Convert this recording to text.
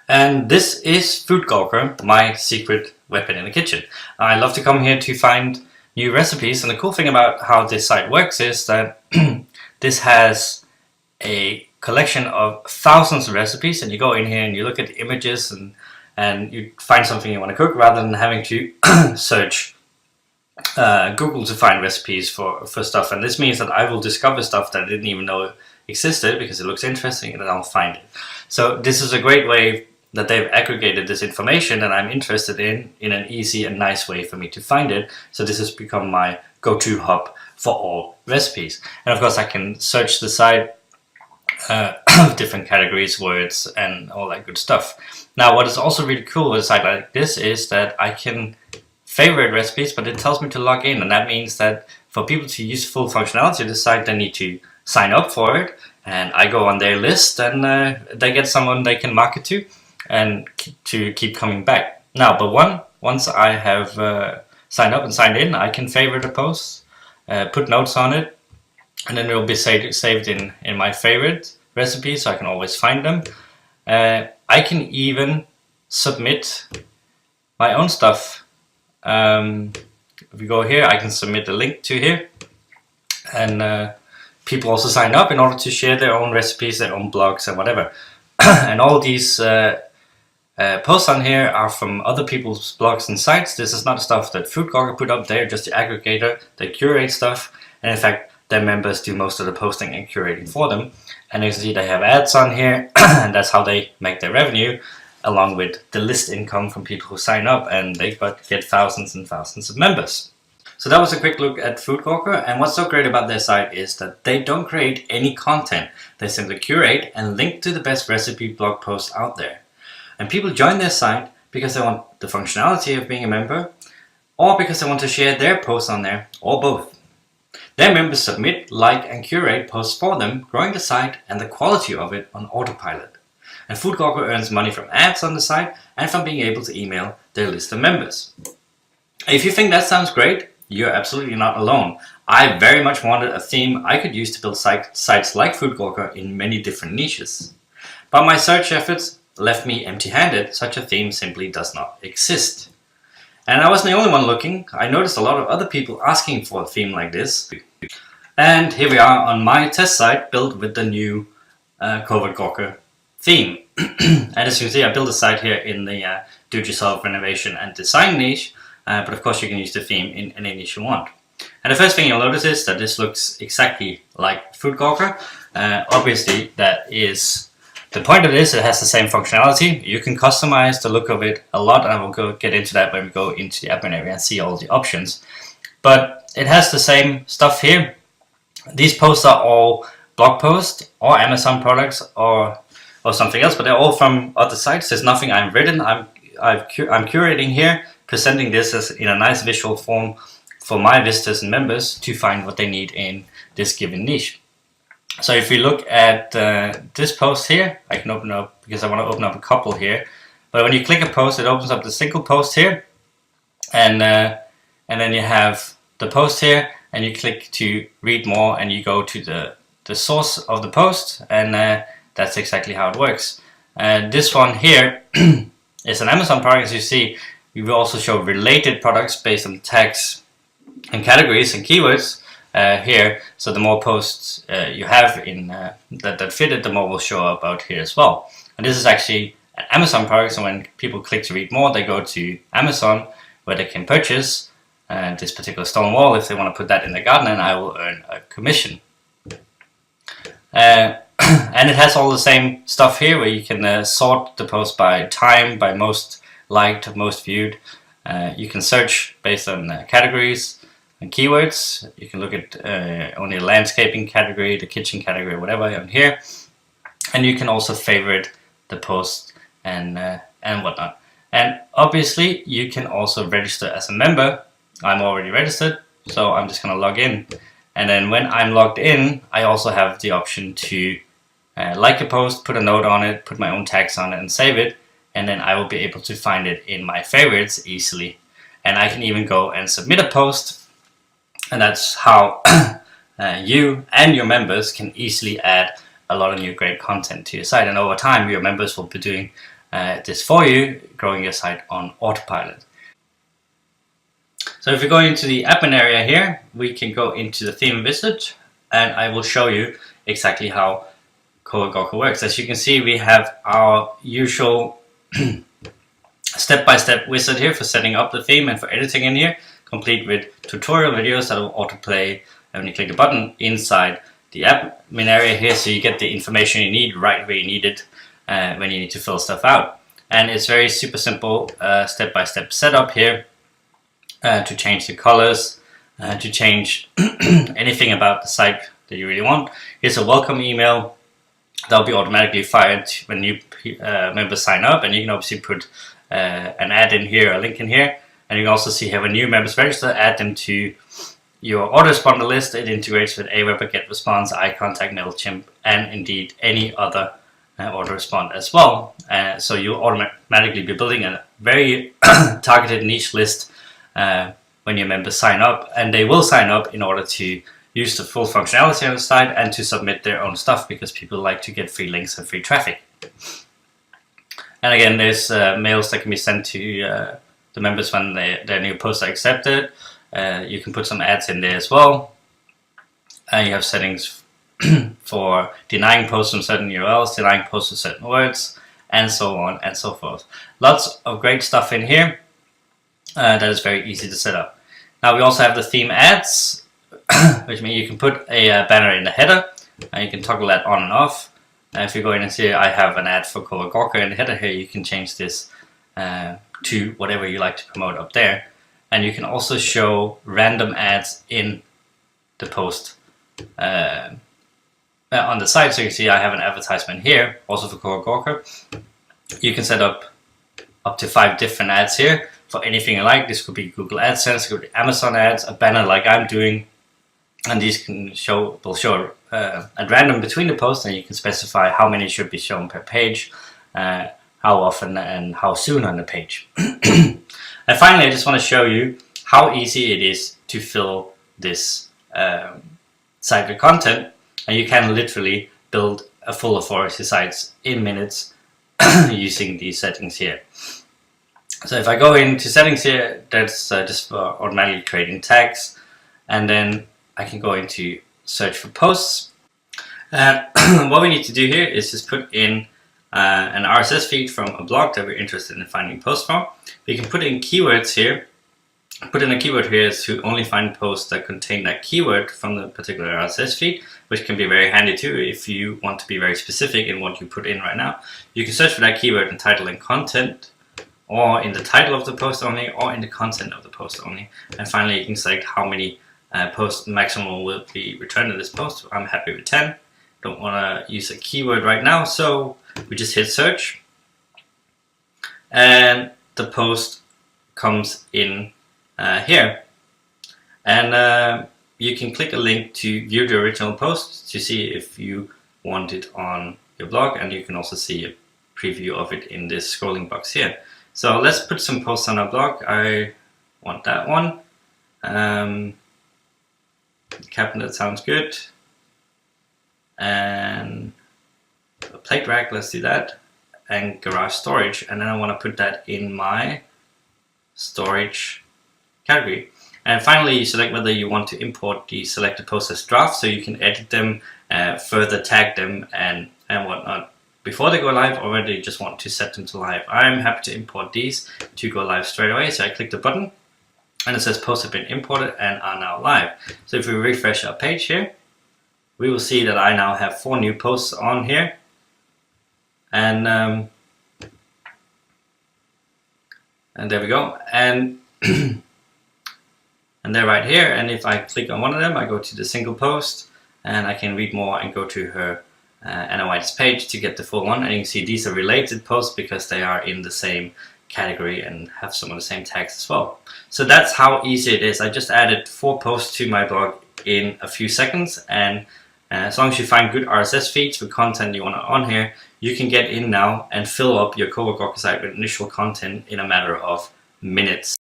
And this is Food Gawker, my secret weapon in the kitchen. I love to come here to find new recipes, and the cool thing about how this site works is that this has a collection of thousands of recipes, and you go in here and you look at the images and you find something you want to cook rather than having to search Google to find recipes for stuff. And this means that I will discover stuff that I didn't even know existed because it looks interesting, and then I'll find it. So this is a great way that they've aggregated this information that I'm interested in an easy and nice way for me to find it. So this has become my go-to hub for all recipes. And of course I can search the site different categories, words, and all that good stuff. Now what is also really cool with a site like this is that I can favorite recipes, but it tells me to log in, and that means that for people to use full functionality of the site, they need to sign up for it, and I go on their list, and they get someone they can market to and to keep coming back. Now, but once I have signed up and signed in, I can favorite a post, put notes on it, and then it will be saved in my favorite recipes, so I can always find them. I can even submit my own stuff. If we go here, I can submit a link to here, and people also sign up in order to share their own recipes, their own blogs, and whatever. And all these posts on here are from other people's blogs and sites. This is not stuff that Food Gawker put up there, just the aggregator. They curate stuff, and in fact their members do most of the posting and curating for them. And you can see they have ads on here and that's how they make their revenue, along with the list income from people who sign up, and they get thousands and thousands of members. So that was a quick look at Food Gawker, and what's so great about their site is that they don't create any content. They simply curate and link to the best recipe blog posts out there. And people join their site because they want the functionality of being a member, or because they want to share their posts on there, or both. Their members submit, like, and curate posts for them, growing the site and the quality of it on autopilot. And Food Gawker earns money from ads on the site and from being able to email their list of members. If you think that sounds great, you're absolutely not alone. I very much wanted a theme I could use to build sites like Food Gawker in many different niches. But my search efforts left me empty-handed. Such a theme simply does not exist. And I wasn't the only one looking. I noticed a lot of other people asking for a theme like this. And here we are on my test site built with the new Covert Gawker theme. And as you can see, I built a site here in the do-it-yourself renovation and design niche, but of course you can use the theme in any niche you want. And the first thing you'll notice is that this looks exactly like Food Gawker. Obviously that is the point of this. It has the same functionality. You can customize the look of it a lot, and I will get into that when we go into the admin area and see all the options. But it has the same stuff here. These posts are all blog posts or Amazon products or something else, but they're all from other sites. There's nothing I've written. I'm curating here, presenting this as in a nice visual form for my visitors and members to find what they need in this given niche. So if we look at this post here, I can open up, because I want to open up a couple here. But when you click a post, it opens up the single post here, and then you have the post here, and you click to read more, and you go to the source of the post, and that's exactly how it works. This one here is an Amazon product. As you see, we will also show related products based on tags and categories and keywords here. So the more posts you have in that fit it, the more will show up out here as well. And this is actually an Amazon product, so when people click to read more, they go to Amazon, where they can purchase this particular stone wall if they want to put that in their garden, and I will earn a commission. And it has all the same stuff here, where you can sort the post by time, by most liked, most viewed. You can search based on categories and keywords. You can look at only the landscaping category, the kitchen category, whatever on here. And you can also favorite the post and whatnot. And obviously you can also register as a member. I'm already registered, so I'm just going to log in. And then when I'm logged in, I also have the option to like a post, put a note on it, put my own tags on it, and save it. And then I will be able to find it in my favorites easily. And I can even go and submit a post. And that's how you and your members can easily add a lot of new great content to your site. And over time, your members will be doing this for you, growing your site on autopilot. So if we go into the admin area here, we can go into the theme wizard, and I will show you exactly how Covert works. As you can see, we have our usual step-by-step wizard here for setting up the theme and for editing in here, complete with tutorial videos that will autoplay when you click the button inside the admin area here, so you get the information you need right where you need it when you need to fill stuff out. And it's very super simple step-by-step setup here to change the colors, to change anything about the site that you really want. Here's a welcome email that will be automatically fired when new members sign up, and you can obviously put an ad in here, a link in here, and you can also see here when new members register, add them to your autoresponder list. It integrates with Aweber, GetResponse, iContact, MailChimp, and indeed any other autorespond as well. So you'll automatically be building a very targeted niche list when your members sign up, and they will sign up in order to use the full functionality on the site and to submit their own stuff, because people like to get free links and free traffic. And again, there's mails that can be sent to the members when their new posts are accepted. You can put some ads in there as well. You have settings for denying posts from certain URLs, denying posts of certain words, and so on and so forth. Lots of great stuff in here that is very easy to set up. Now we also have the theme ads, which means you can put a banner in the header, and you can toggle that on and off. If you go in and see, I have an ad for Covert in the header here, you can change this to whatever you like to promote up there. And you can also show random ads in the post on the site. So you can see I have an advertisement here, also for Covert. You can set up to 5 different ads here for anything you like. This could be Google AdSense, it could be Amazon ads, a banner like I'm doing, and these will show at random between the posts, and you can specify how many should be shown per page, how often and how soon on the page. And finally, I just want to show you how easy it is to fill this site with content, and you can literally build a full authority site in minutes using these settings here. So if I go into settings here, that's just for automatically creating tags, and then I can go into search for posts. What we need to do here is just put in an RSS feed from a blog that we're interested in finding posts from. We can put in keywords here. Put in a keyword here to only find posts that contain that keyword from the particular RSS feed, which can be very handy too if you want to be very specific in what you put in right now. You can search for that keyword in title and content, or in the title of the post only, or in the content of the post only. And finally, you can select how many posts maximum will be returned in this post. I'm happy with 10. Don't want to use a keyword right now, so we just hit search, and the post comes in here, and you can click a link to view the original post to see if you want it on your blog, and you can also see a preview of it in this scrolling box here. So let's put some posts on our blog. I want that one. Cabinet sounds good. And a plate rack, let's do that. And garage storage, and then I want to put that in my storage category. And finally, you select whether you want to import the selected posts as drafts, so you can edit them, further tag them and whatnot before they go live, or whether you just want to set them to live. I'm happy to import these to go live straight away, so I click the button and it says posts have been imported and are now live. So if we refresh our page here, we will see that I now have 4 new posts on here, and there we go, and and they're right here. And if I click on one of them, I go to the single post, and I can read more and go to her NOI's page to get the full one. And you can see these are related posts because they are in the same category and have some of the same tags as well. So that's how easy it is. I just added 4 posts to my blog in a few seconds, and as long as you find good RSS feeds for content you want on here, you can get in now and fill up your Covert site with initial content in a matter of minutes.